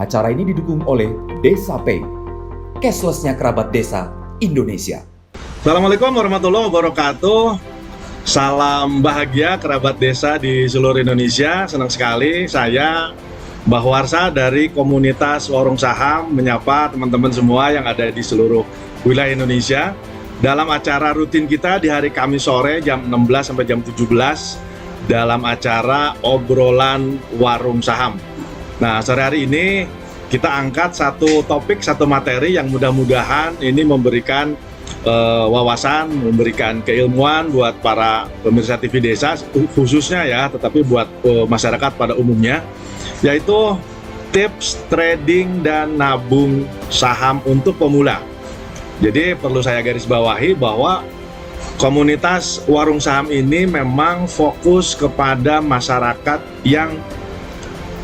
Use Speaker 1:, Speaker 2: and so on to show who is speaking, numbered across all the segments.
Speaker 1: Acara ini didukung oleh Desa Pay, cashless-nya kerabat desa Indonesia.
Speaker 2: Assalamualaikum warahmatullahi wabarakatuh. Salam bahagia kerabat desa di seluruh Indonesia. Senang sekali saya Mbah Warsa dari komunitas Warung Saham menyapa teman-teman semua yang ada di seluruh wilayah Indonesia dalam acara rutin kita di hari Kamis sore jam 16 sampai jam 17 dalam acara obrolan Warung Saham. Nah, sore hari ini kita angkat satu topik, satu materi yang mudah-mudahan ini memberikan wawasan, memberikan keilmuan buat para pemirsa TV Desa khususnya ya, tetapi buat masyarakat pada umumnya, yaitu tips trading dan nabung saham untuk pemula. Jadi perlu saya garis bawahi bahwa komunitas Warung Saham ini memang fokus kepada masyarakat yang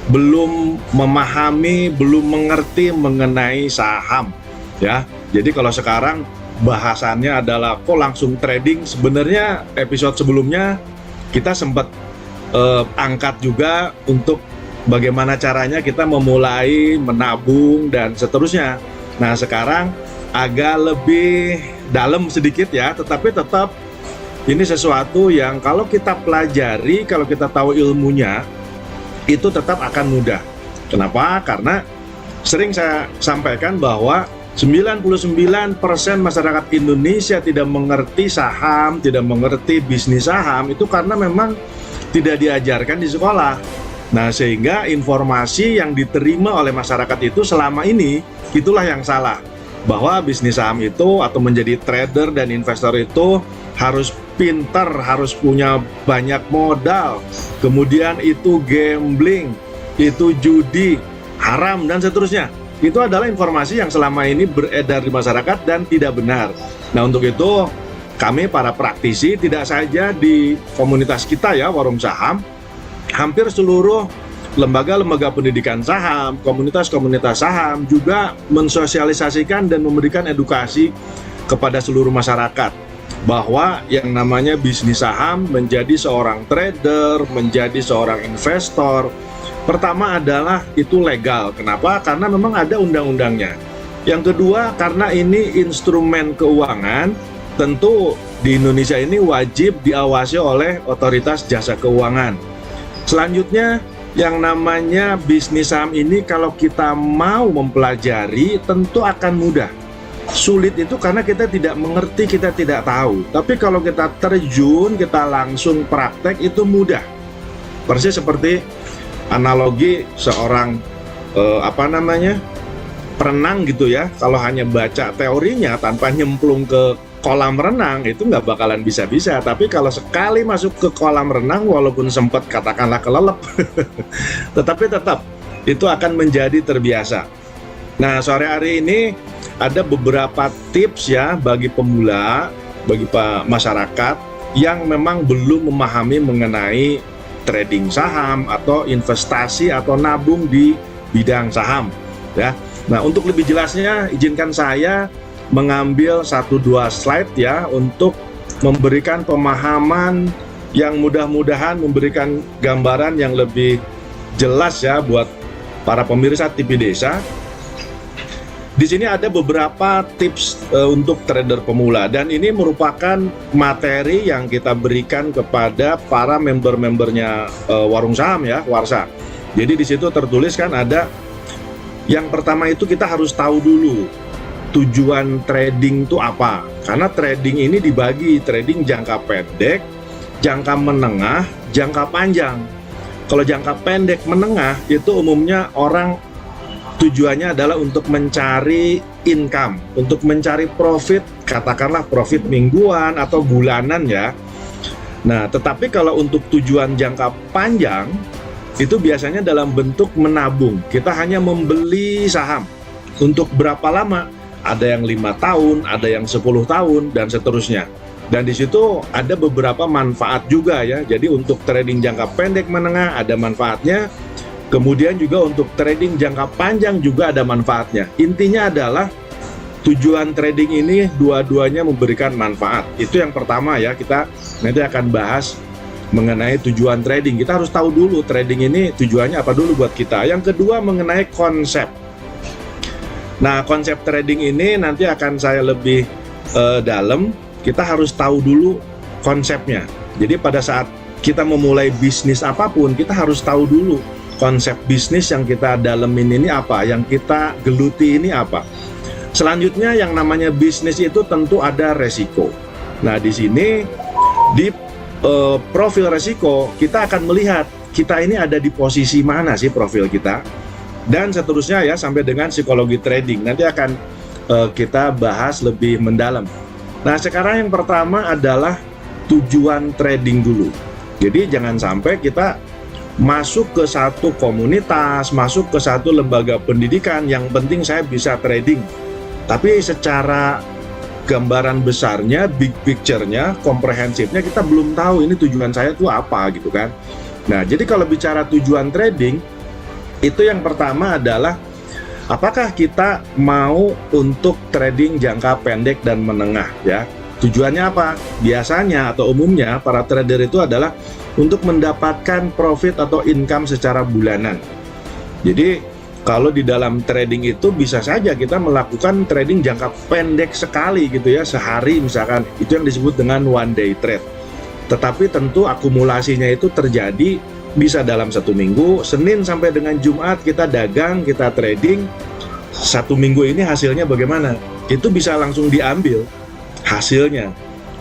Speaker 2: belum memahami, belum mengerti mengenai saham ya. Jadi kalau sekarang bahasannya adalah kok langsung trading, sebenarnya episode sebelumnya kita sempat angkat juga untuk bagaimana caranya kita memulai menabung dan seterusnya. Nah, sekarang agak lebih dalam sedikit ya, tetapi tetap ini sesuatu yang kalau kita pelajari, kalau kita tahu ilmunya, itu tetap akan mudah. Kenapa? Karena sering saya sampaikan bahwa 99% masyarakat Indonesia tidak mengerti saham, tidak mengerti bisnis saham, itu karena memang tidak diajarkan di sekolah. Nah, sehingga informasi yang diterima oleh masyarakat itu selama ini, itulah yang salah. Bahwa bisnis saham itu atau menjadi trader dan investor itu harus pintar, harus punya banyak modal, kemudian itu gambling, itu judi, haram, dan seterusnya. Itu adalah informasi yang selama ini beredar di masyarakat dan tidak benar. Nah, untuk itu kami para praktisi, tidak saja di komunitas kita ya, Warung Saham, hampir seluruh lembaga-lembaga pendidikan saham, komunitas-komunitas saham juga mensosialisasikan dan memberikan edukasi kepada seluruh masyarakat bahwa yang namanya bisnis saham, menjadi seorang trader, menjadi seorang investor, pertama adalah itu legal. Kenapa? Karena memang ada undang-undangnya. Yang kedua, karena ini instrumen keuangan, tentu di Indonesia ini wajib diawasi oleh otoritas jasa keuangan. Selanjutnya, yang namanya bisnis saham ini kalau kita mau mempelajari tentu akan mudah. Sulit itu karena kita tidak mengerti, kita tidak tahu. Tapi kalau kita terjun, kita langsung praktek, itu mudah. Persis seperti analogi seorang perenang gitu ya. Kalau hanya baca teorinya tanpa nyemplung ke kolam renang, itu nggak bakalan bisa-bisa. Tapi kalau sekali masuk ke kolam renang, walaupun sempat katakanlah kelelep, tetapi tetap itu akan menjadi terbiasa. Nah, sore hari ini ada beberapa tips ya bagi pemula, bagi masyarakat yang memang belum memahami mengenai trading saham atau investasi atau nabung di bidang saham ya. Nah, untuk lebih jelasnya izinkan saya mengambil 1-2 slide ya untuk memberikan pemahaman yang mudah-mudahan memberikan gambaran yang lebih jelas ya buat para pemirsa TV Desa. Di sini ada beberapa tips untuk trader pemula dan ini merupakan materi yang kita berikan kepada para member-membernya Warung Saham ya, Warsa. Jadi di situ tertulis kan ada yang pertama itu kita harus tahu dulu tujuan trading itu apa. Karena trading ini dibagi trading jangka pendek, jangka menengah, jangka panjang. Kalau jangka pendek menengah itu umumnya orang tujuannya adalah untuk mencari income, untuk mencari profit, katakanlah profit mingguan atau bulanan ya. Nah, tetapi kalau untuk tujuan jangka panjang, itu biasanya dalam bentuk menabung. Kita hanya membeli saham. Untuk berapa lama? Ada yang 5 tahun, ada yang 10 tahun, dan seterusnya. Dan di situ ada beberapa manfaat juga ya. Jadi untuk trading jangka pendek menengah ada manfaatnya. Kemudian juga untuk trading jangka panjang juga ada manfaatnya. Intinya adalah tujuan trading ini dua-duanya memberikan manfaat. Itu yang pertama ya, kita nanti akan bahas mengenai tujuan trading. Kita harus tahu dulu trading ini tujuannya apa dulu buat kita. Yang kedua mengenai konsep. Nah, konsep trading ini nanti akan saya lebih dalam. Kita harus tahu dulu konsepnya. Jadi pada saat kita memulai bisnis apapun, kita harus tahu dulu konsep bisnis yang kita dalemin ini apa, yang kita geluti ini apa. Selanjutnya yang namanya bisnis itu tentu ada resiko. Nah, di sini di profil resiko kita akan melihat kita ini ada di posisi mana sih profil kita, dan seterusnya ya sampai dengan psikologi trading. Nanti akan kita bahas lebih mendalam. Nah, sekarang yang pertama adalah tujuan trading dulu. Jadi jangan sampai kita masuk ke satu komunitas, masuk ke satu lembaga pendidikan, yang penting saya bisa trading. Tapi secara gambaran besarnya, big picture-nya, komprehensifnya kita belum tahu ini tujuan saya itu apa gitu kan. Nah, jadi kalau bicara tujuan trading, itu yang pertama adalah apakah kita mau untuk trading jangka pendek dan menengah ya. Tujuannya apa? Biasanya atau umumnya para trader itu adalah untuk mendapatkan profit atau income secara bulanan. Jadi kalau di dalam trading itu bisa saja kita melakukan trading jangka pendek sekali gitu ya, sehari misalkan, itu yang disebut dengan one day trade. Tetapi tentu akumulasinya itu terjadi bisa dalam 1 minggu, Senin sampai dengan Jumat kita dagang, kita trading. 1 minggu ini hasilnya bagaimana? Itu bisa langsung diambil hasilnya.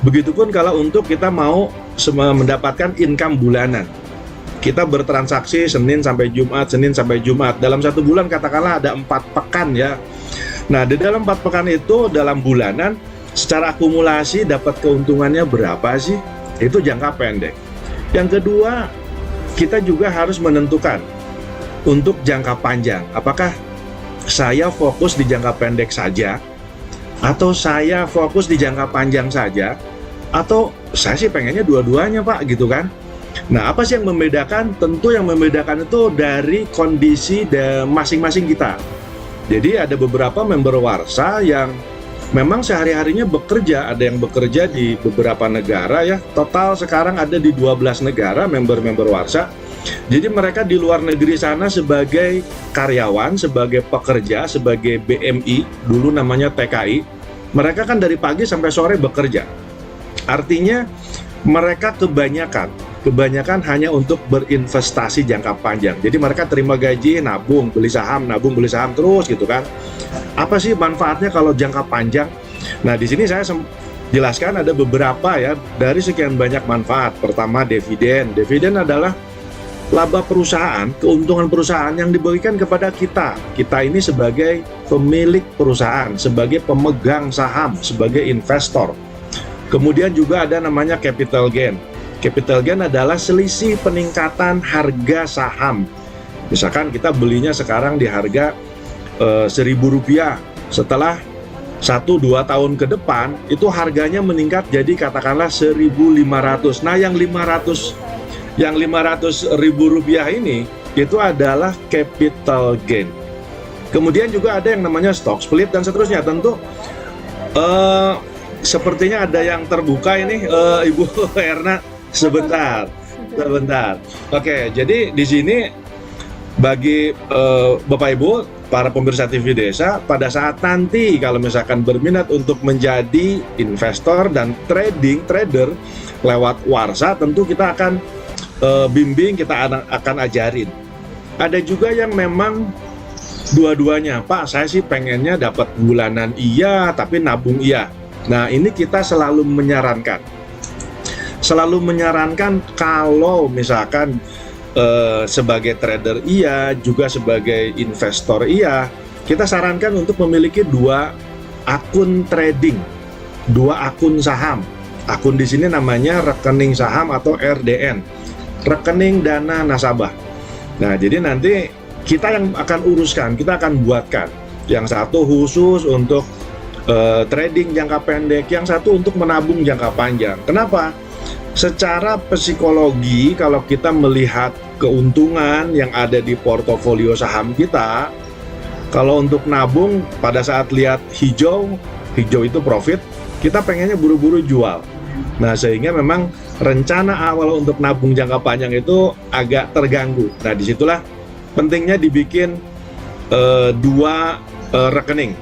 Speaker 2: Begitupun kalau untuk kita mau mendapatkan income bulanan. Kita bertransaksi Senin sampai Jumat, Senin sampai Jumat. Dalam 1 bulan katakanlah ada 4 pekan ya. Nah, di dalam 4 pekan itu dalam bulanan secara akumulasi dapat keuntungannya berapa sih? Itu jangka pendek. Yang kedua, kita juga harus menentukan untuk jangka panjang. Apakah saya fokus di jangka pendek saja, atau saya fokus di jangka panjang saja, atau saya sih pengennya dua-duanya Pak gitu kan. Nah, apa sih yang membedakan? Tentu yang membedakan itu dari kondisi masing-masing kita. Jadi ada beberapa member Warsa yang memang sehari-harinya bekerja, ada yang bekerja di beberapa negara ya. Total sekarang ada di 12 negara member-member Warsa. Jadi mereka di luar negeri sana sebagai karyawan, sebagai pekerja, sebagai BMI, dulu namanya TKI. Mereka kan dari pagi sampai sore bekerja. Artinya mereka kebanyakan hanya untuk berinvestasi jangka panjang. Jadi mereka terima gaji, nabung, beli saham terus gitu kan. Apa sih manfaatnya kalau jangka panjang? Nah, di sini saya jelaskan ada beberapa ya dari sekian banyak manfaat. Pertama, dividen. Dividen adalah laba perusahaan, keuntungan perusahaan yang dibagikan kepada kita. Kita ini sebagai pemilik perusahaan, sebagai pemegang saham, sebagai investor. Kemudian juga ada namanya capital gain. Capital gain adalah selisih peningkatan harga saham. Misalkan kita belinya sekarang di harga Rp1.000, setelah 1-2 tahun ke depan itu harganya meningkat jadi katakanlah 1.500. Nah, yang 500 ribu rupiah ini itu adalah capital gain. Kemudian juga ada yang namanya stock split dan seterusnya. Tentu sepertinya ada yang terbuka ini, Ibu Erna. Sebentar. Oke, jadi di sini bagi Bapak Ibu, para pemirsa TV Desa, pada saat nanti kalau misalkan berminat untuk menjadi investor dan trader lewat Warsa, tentu kita akan bimbing, kita akan ajarin. Ada juga yang memang dua-duanya, Pak, saya sih pengennya dapat bulanan iya, tapi nabung iya. Nah, ini kita selalu menyarankan kalau misalkan sebagai trader iya, juga sebagai investor iya, kita sarankan untuk memiliki 2 akun trading, 2 akun saham. Akun di sini namanya rekening saham atau RDN, rekening dana nasabah. Nah, jadi nanti kita yang akan uruskan, kita akan buatkan. Yang satu khusus untuk trading jangka pendek, yang satu untuk menabung jangka panjang. Kenapa? Secara psikologi, kalau kita melihat keuntungan yang ada di portofolio saham kita, kalau untuk nabung pada saat lihat hijau itu profit, kita pengennya buru-buru jual. Nah, sehingga memang rencana awal untuk nabung jangka panjang itu agak terganggu. Nah, disitulah pentingnya dibikin dua rekening.